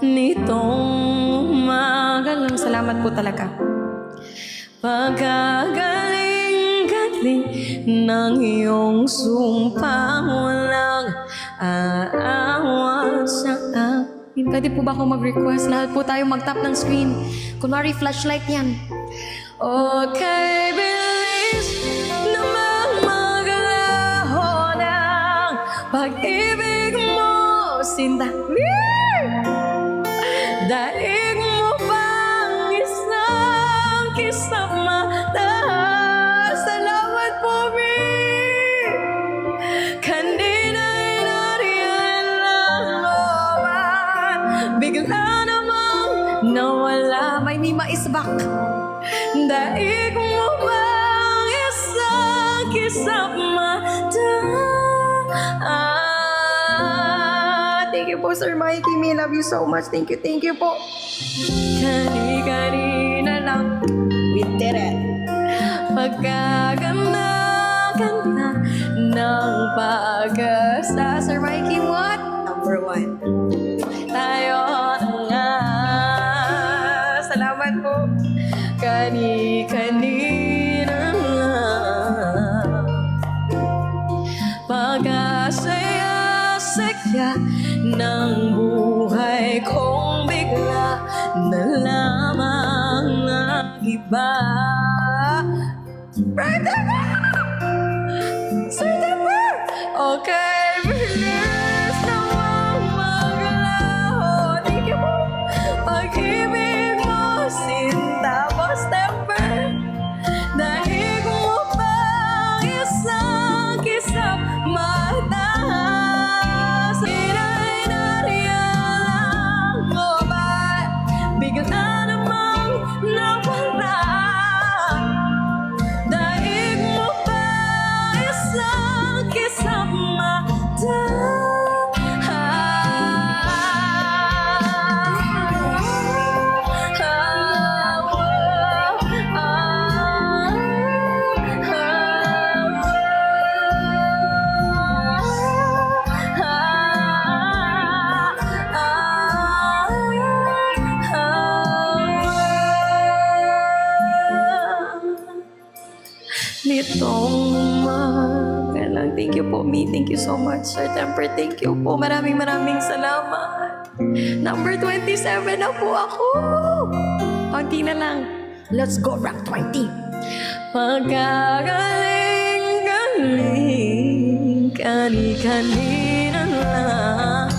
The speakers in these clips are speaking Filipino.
nitong magalang. Salamat po talaga. Pagkagaling-galing ng iyong sumpang walang aawat sa akin. Pwede po ba ako mag-request? Lahat po tayo mag-tap ng screen. Kunwari flashlight yan. Okay, bilis namang magalaho ng pag-ibig mo, sinta. Daig mo bang isang kisap mata? Salamat po, Mi. Kanina'y nariyan lang naman, bigla namang nawala. May Mi maisbak. Daig mo bang isang kisap mata? Thank you po, Sir Mikey. Me, love you so much. Thank you po. Kani-kanina lang, we did it. Pagkaganda-ganda ng pag-asa. Sir Mikey, what? Number 1. Tayo na nga. Salamat po. Kani-kanina lang. Pag-asaya-saya ng buhay kong bigla na lamang nag-iba. Right there! Sir Dapper! Okay, bilis namang maglaho. Thank you po. Pag-ibig mo, sinta po, Stepper. Daig mo bang isang kisap mata? Sina'y nariyan mo ba? Bigla namang nawala. Daig mo bang isang kisap mata? Nitong magalang. Thank you po, Mi. Thank you so much, Sir Temper. Thank you po. Maraming salamat. Number 27 na po ako. Konti na lang. Let's go, rank 20. Pagkagaling-galing, kani-kanina lang.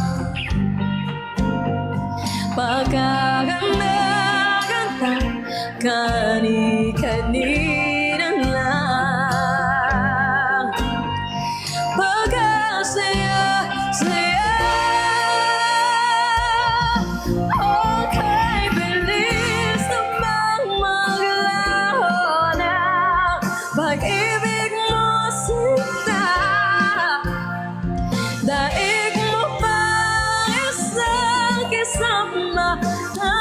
Pagkaganda-ganda, kani-kanina lang. Pag-asaya-saya, okay, bilis namang maglaho ng pag-ibig mo, sinta. Daig mo bang isang kisap mata?